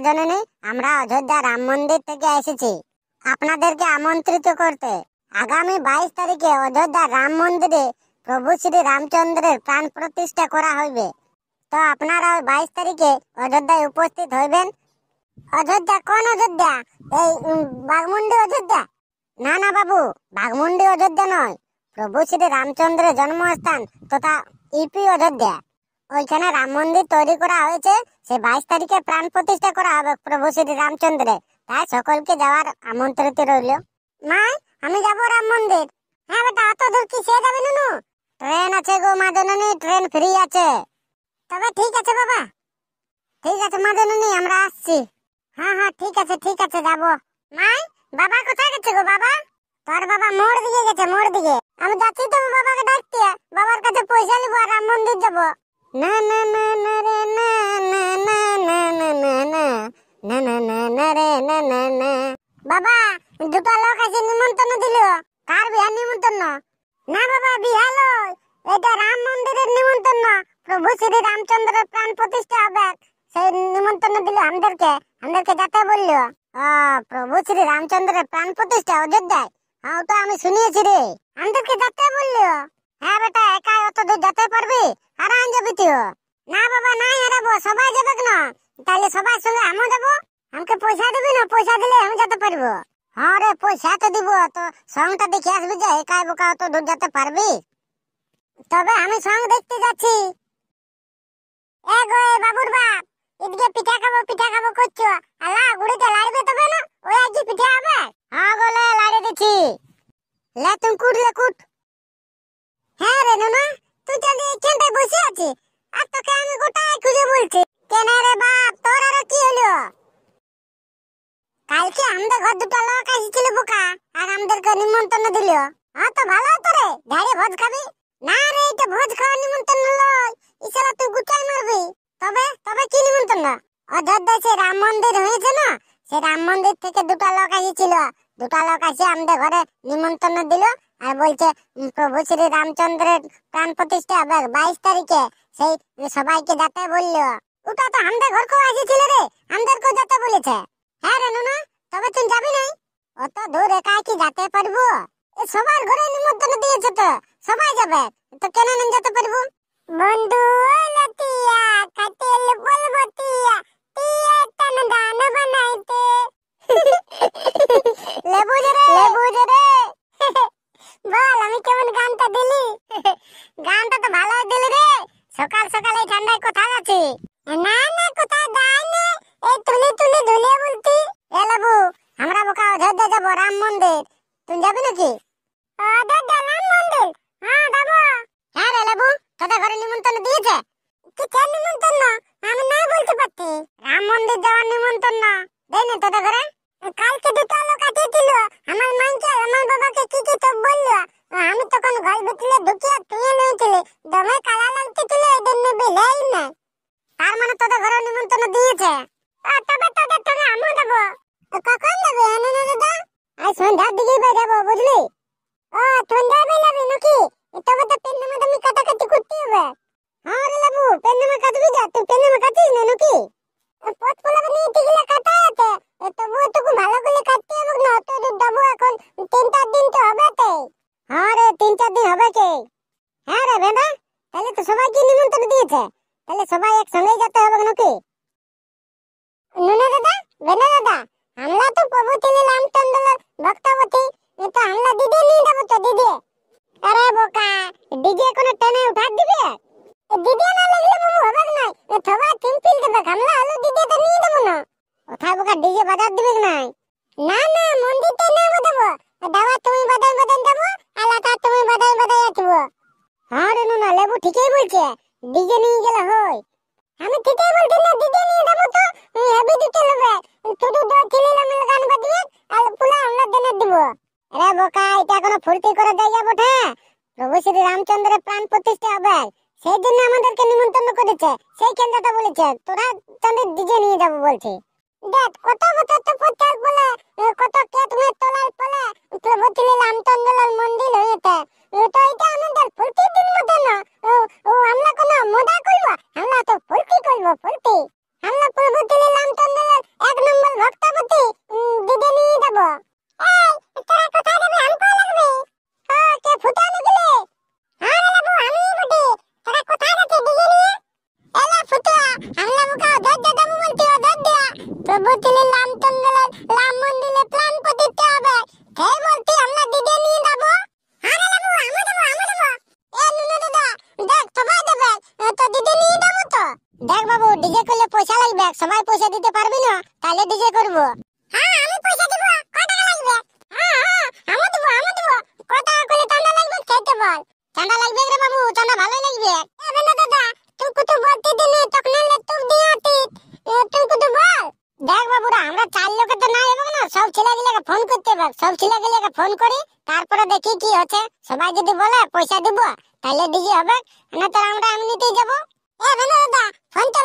জননী, আমরা অযোধ্যা রাম মন্দির থেকে এসেছি আপনাদেরকে আমন্ত্রিত করতে। আগামী 22 তারিখে অযোধ্যা রাম মন্দিরে প্রভু শ্রী রামচন্দ্রের প্রাণ প্রতিষ্ঠা করা হইবে। তো আপনারা 22 তারিখে অযোধ্যায় উপস্থিত হইবেন। অযোধ্যা? কোন অযোধ্যা? এই বাঘমুন্ডি অযোধ্যা? না না বাবু, বাঘমুন্ডি অযোধ্যা নয়, প্রভু শ্রী রামচন্দ্রের জন্মস্থান তথা ইউপি অযোধ্যা। ওইখানে রাম মন্দির তৈরি করা হয়েছে। সে 22 তারিখে প্রাণ প্রতিষ্ঠা করা হবে প্রভু শ্রী রামচন্দ্রের। তাই সকলকে যাওয়ার আমন্ত্রিত রইল। মা, আমি যাব রাম মন্দির। হ্যাঁ বেটা, অত দূর কি সে যাবে নুনু? ট্রেন আছে গো মা জননী, ট্রেন ফ্রি আছে। তবে ঠিক আছে বাবা, ঠিক আছে মা জননী, আমরা আসছি। হ্যাঁ হ্যাঁ, ঠিক আছে যাবো। মাই, বাবা কোথায় গেছে গো বাবা? তোর বাবা মোড় দিকে গেছে, মোড় দিকে। আমি যাচ্ছি তো বাবাকে ডাকতে, বাবার কাছে পয়সা নিব আর রাম মন্দির যাবো। না না না না রে না না না না না না না না না না না রে না না না। বাবা, দুটো লোক আছে নিমন্ত্রণ দিল। কার বিহার নিমন্ত্রণ? না বাবা, বিহার লয়, এটা রাম মন্দিরের নিমন্ত্রণ। প্রভু শ্রী রামচন্দ্রের প্রাণ প্রতিষ্ঠা হবে, সেই নিমন্ত্রণ দিল আমাদেরকে যেতে বললো। প্রভু শ্রী রামচন্দ্রের প্রাণ প্রতিষ্ঠা অযোধ্যায়? হ্যাঁ, তো আমি শুনিয়েছি রে, আমাদেরকে যেতে বললো। হ্যাঁ বেটা, একাই অত দূর যেতে পারবি? হারান যাবি তুই? না বাবা, নাই হারাবো, সবাই যাবে না। তাহলে সবাই সঙ্গে আমিও যাবো। আমাকে পয়সা দিবি না? পয়সা দিলে আমি যেতে পারবো। হ্যাঁ রে, পয়সা তো দিব, তো সঙ্গটা দেখে আসবি যে একাই বোকা অত দূর যেতে পারবি। তবে আমি সঙ্গ দেখতে যাচ্ছি। এ গো বাবুর বাপ, এদিকে পিঠা খাবো করছো। আল্লাহ গুড়িতে লাড়বে তবে না, ওই আজ পিঠা হবে। হ্যাঁ গলে লাড়ে দিচ্ছি, লে তুমি কুট। হ্যাঁ রে নুনা, তুই যদি এখানটায় বসে আছিস আর তোকে আমি গোটাই খুঁজে বলছি। কেন রে বাপ, তোর আর কি হলো? কালকে আমাদের ঘর দুটো লোক এসেছিল বোকা, আর আমাদেরকে নিমন্ত্রণ দিল। হ্যাঁ তো ভালো হতো রে, ধারে ভোজ খাবি। না রে, এটা ভোজ খাওয়ার নিমন্ত্রণ লয়, ইশালা তুই গুটাই মারবি। তবে কি নিমন্ত্রণ? অযোধ্যায় সে রাম মন্দির হয়েছে না, সে রাম মন্দির থেকে দুটো লোক এসেছিল। দুটো লোক এসে আমাদের ঘরে নিমন্ত্রণ দিল আর বলছে প্রভু শ্রী রামচন্দ্রের প্রাণ প্রতিষ্ঠা হবে 22 তারিখে, সেই সবাইকে যেতে বললো। ওটা তো আমাদের ঘরকেও এসেছিল রে, আমাদেরকেও যেতে বলেছে। হ্যাঁ রে নুনা, তবে তুই যাবি নাই? অত দূর একা কি যেতে পারবো? সবার ঘরে নিমন্ত্রণ দিয়েছে, তো সবাই যাবে, তো কেন না যেতে পারবো? বন্ধু লতিয়া কাটেল বলবতিয়া তিয়া তন গান বানাইতে। লেবু রে বল, আমি কেমন গানটা দিলি? গানটা তো ভালো দিলি রে। সকাল সকাল এই ঠান্ডায় কোথায় আছি? না না, কোথায় যাই না, এই তুলি ধুলে বলতি। এ লেবু, আমরা বোকা অযোধ্যা যাবো রাম মন্দির, তুই যাবি নাকি? অযোধ্যা রাম মন্দির? হ্যাঁ যাবো। হ্যাঁ রে লেবু, তোদের ঘরে নিমন্ত্রণ দিয়েছে? কিসের নিমন্ত্রণ? আমি নাই বলতে পারছি। রাম মন্দির যাওয়ার নিমন্ত্রণ দেয় না তোদের ঘরে? কালকে দুটো লোক আসেছিল, আমার মাইকে আমার বাবাকে কি তো বললো। আমি তখন ঘর ভিতরে ঢুকিয়ে তুই নিয়েছিলি, দমে কালা লাগতেছিল, এদের নেবে লেই না। তার মানে তোদের ঘরে নিমন্ত্রণ দিয়েছে? তবে তোদের সঙ্গে আমিও যাবো। কখন যাবে দাদা? আজ সন্ধ্যার দিকেই যাবো, বুঝলি? সন্ধ্যায় যাবি নাকি? তবে তো পেন নামে তুমি কাটাকাটি করতে হবে। হ্যাঁ রে বাবু, পেন নামে কাটবি যা, তুই পেন নামে কাটিস না নাকি? পথ পোলাবে নিয়ে টিকলে কাটা আছে, তবু এটুকু ভালো করে কাটতে হবে না। তো যাবো এখন 3-4 দিন তো হবে তো। হ্যাঁ রে, 3-4 দিন হবে কি? হ্যাঁ রে বেদা, তাহলে তো সবাইকে নিমন্ত্রণ দিয়েছে, তাহলে সবাই একসঙ্গেই যেতে হবে নাকি? নুনা দাদা, বেনা দাদা, আমরা তো প্রভু শ্রী রামচন্দ্রের ভক্তবতী, তো আমরা দিদি নিয়ে যাবো তো দিদি। আরে বোকা, ডিজে কোনো টেনে উঠা দিবে? দিদি না লাগলে বাবু হবে না, সবাই সিম্পল দেবে, গামলা আলু দিদি তো নিয়ে দেবো না। কোথায় বোকা ডিজে বাজার দিবে না? না না, মন্দিরতে না বাজাবো, দাওয়া তুমি বাজাই যাবো, আলাদা তুমি বাজাই আসবো। হ্যাঁ রে নুনা, লেবু ঠিকই বলছে, ডিজে নিয়ে গেলে হয়। আমি ঠিকই বলছি না, ডিজে নিয়ে যাবো তো হেভি দিতে হবে, শুধু দো ছেলেরা মিলে গান বাজিয়ে আর পুলা আমরা দেনে দিব। আরে বোকা, এটা কোনো ফুর্তি করে জায়গা বটে? প্রভু শ্রী রামচন্দ্রের প্রাণ প্রতিষ্ঠা হবে, সেই জন্য আমাদেরকে নিমন্ত্রণ করেছে, সেই কেন্দ্রটা বলেছে তোরা তাদের ডিজে নিয়ে যাবো বলছে। দেখ কত বছর তো প্রচার বলে, কত কেত মে তোলার বলে প্রভু শ্রী রামচন্দ্রের মন্দির হয়েছে, তো এটা আমাদের ফুর্তির দিন মতো না। আমরা কোনো মজা করবো? আমরা তো ফুর্তি করবো, ফুর্তি। আমরা প্রভু শ্রী রামচন্দ্রের প্রভু তিলে লাম তঙ্গলে লাম মন্দিরে প্ল্যান করতে হবে তাই বলতে আমরা দিদি নিয়ে যাব আরে বাবু আমি দেব এ নুনু দাদা দেখ সবাই দেবে তো দিদি নিয়ে যাব তো দেখ বাবু ডিজে করলে পয়সা লাগবে সবাই পয়সা দিতে পারবি না তাহলে ডিজে করব হ্যাঁ আমি পয়সা দেব কত টাকা লাগবে হ্যাঁ আমি দেব কত টাকা করলে চাঁদা লাগবে খেতে বল চাঁদা লাগবে রে বাবু চাঁদা ভালো লাগবে এ নুনু দাদা তুই কত বলতে দিনে তখন লে তুই দিয়াতি তুই কত বল দেখ বাবুরা আমরা 4 লোকে তো না হবে না সব ছেলেগুলোকে ফোন করতে হবে সব ছেলেগুলোকে ফোন করি তারপরে দেখি কি হচ্ছে সবাই যদি বলে পয়সা দিব তাহলে ডিজে হবে না তো আমরা এমনিতেই যাব এ বেনা দাদা ফোন তো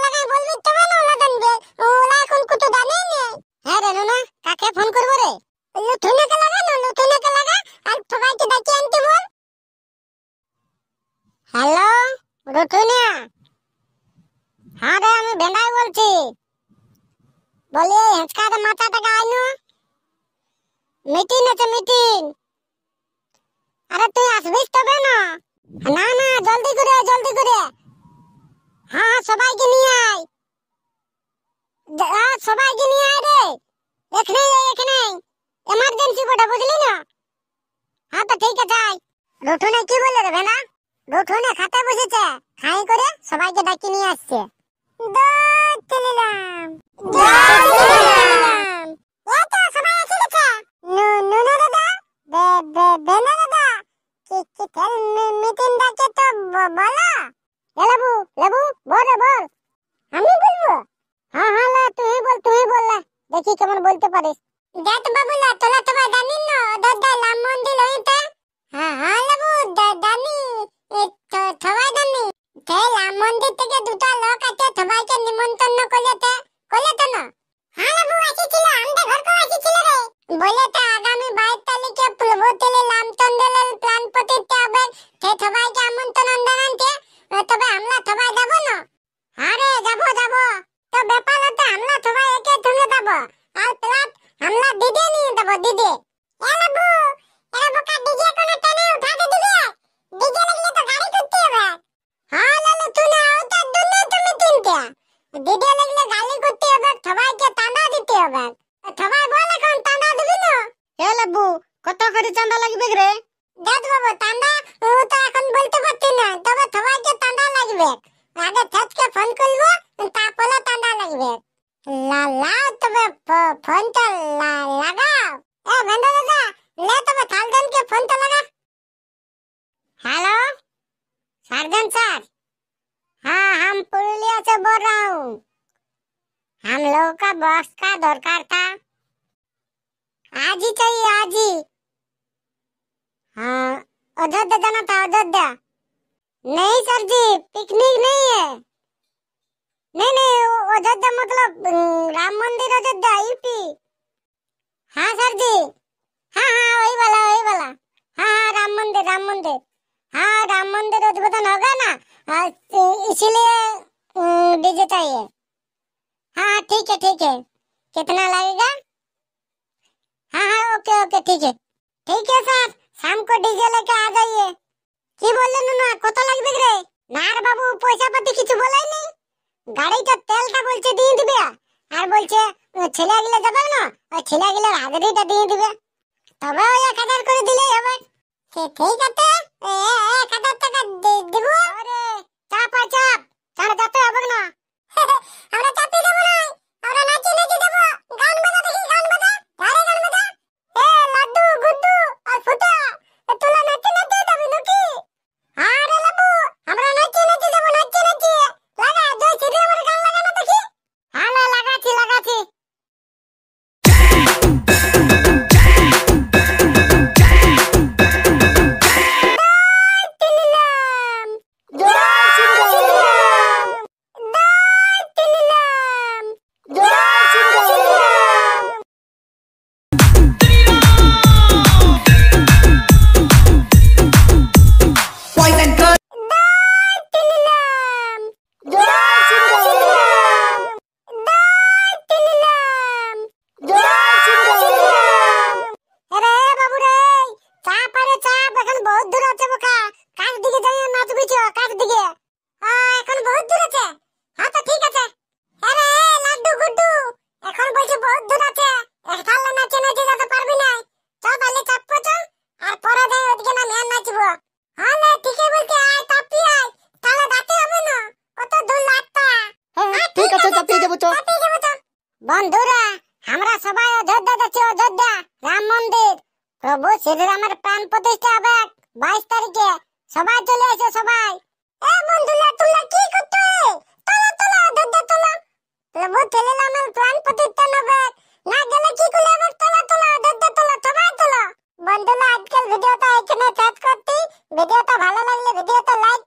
লাগাই বলবি তবে না ওলা জানবে ওলা এখন কত জানে না হ্যাঁ রে নুনা কাকে ফোন করব রে লুথুনাকে লাগা আর সবাইকে ডাকি আনতে বল হ্যালো লুথুনা হ্যাঁ রে আমি বেন্ডাই বলছি বলি হেঁচকাতে মাথাটাকে আইনো মিটিং আছে মিটিং আরে তুই আসবিস তবে না না জলদি করে হ্যাঁ সবাইকে নিয়ে আয় সবাইকে নিয়ে আয় রে এখানে এমার্জেন্সি বটে বুঝলি না হ্যাঁ তো ঠিক আছে আয় রুঠুনে কি বলে রে ভেনা রুঠুনে খাতে বসেছে খাই করে সবাইকে ডাকি নিয়ে আসছে চলিলাম এতো সবাই এসে গেছে নুনু দাদা বেনা দাদা কি তেল মিটিং ডাকে তো বলো লেবু বল আমি বলবো হ্যাঁ লা তুই বল লা দেখি কেমন বলতে পারিস দেখ বাবুলা তোলা সবাই জানি না দাদা লাম মন্দির হইতে হ্যাঁ লেবু জানি সবাই জানি তে লাম মন্দির থেকে দুটো লোক আছে সবাইকে নিমন্ত্রণ করলে তো না হ্যাঁ লেবু আসিছিল আমাদের ঘর কো আসিছিল রে বলে তো আগামী 22 তারিখে প্রভু তিলে লাম তঙ্গলে প্ল্যান করতে হবে তে সবাইকে আমন্ত্রণ জানাতে তবে আমরা সবাই যাব না আরে যাব তো ব্যাপার হচ্ছে আমরা সবাই একে সঙ্গে যাব আর প্লাস আমরা দিদি নিয়ে যাব দিদি এরা বোকা ডিজে কোন টেনে উঠাতে দিবে ডিজে লাগলে তো গাড়ি করতে হবে হ্যাঁ লালু তুই না ওটা দুনে তুমি তিনটা দিদি লাগলে গাড়ি করতে হবে সবাইকে চাঁদা দিতে হবে সবাই বল এখন চাঁদা দিবি না এ লাবু কত করে চাঁদা লাগবে রে দেখ বাবু চাঁদা ও তো এখন বলতে পারছি না তবে সবাইকে চাঁদা লাগবে আগে ছেচকে ফোন করব তারপরে চাঁদা লাগবে লা তবে ফোনটা লাগাও এ বেন্দা দাদা ले तबे सार्जन के फोन तो लगा हेलो सार्जन सर हाँ हम पुरुलिया से बोल रहा हूँ हम लोग का बॉक्स का दरकार था आज ही चाहिए आज ही हाँ अयोध्या जाना था अयोध्या नहीं सर जी पिकनिक नहीं है नहीं अयोध्या मतलब राम मंदिर अयोध्या यूपी हाँ सर जी हाँ वही वाला हाँ राम मंदिर हाँ राम मंदिर उद्घाटन होगा ना इसीलिए डीजे चाहिए हाँ ठीक है कितना लगेगा हाँ ओके ठीक है सर शाम को डीजे लेके आ जाइए की बोलले नुना কত লাগবে রে না রে বাবু পয়সা পাতি কিছু বলাই নেই গাড়িটা তেলটা বলছে দিয়ে দিবে আর বলছে ছেলেগুলো যাবে না ওই ছেলেগুলোর হাজারিটা দিয়ে দিবে তবে ওই 1000 করে দিলেই হবে ঠিক আছে 1000 টাকা দেব আরে চাপ ছাড় যেতে হবে না আমরা চাপি দেব না আমরা নাচি দেব গান বাজা দেখি গান বাজা এ লাড্ডু গুড্ডু আর ফুটা তোলা নাচি যাবি নাকি আরে লাবু আমরা নাচি দেব লাগা জয় শ্রী রামের গান লাগা না দেখি হ্যাঁ লাগাছি বন্ধুরা, আমরা সবাই অযোধ্যা যাচ্ছি, অযোধ্যা রাম মন্দির। প্রভু শ্রীরামের প্রাণ প্রতিষ্ঠা হবে 22 তারিখে। সবাই চলে এসো সবাই। এ বন্ধুরা, তোমরা কি করতে? চলো চলো অযোধ্যা চলো। প্রভু শ্রীরামের প্রাণ প্রতিষ্ঠা হবে, না গেলে কি করে হবে? চলো চলো অযোধ্যা চলো, সবাই চলো। বন্ধুরা, আজকের ভিডিওটা এখানে শেষ করছি। ভিডিওটা ভালো লাগলে ভিডিওটা লাইক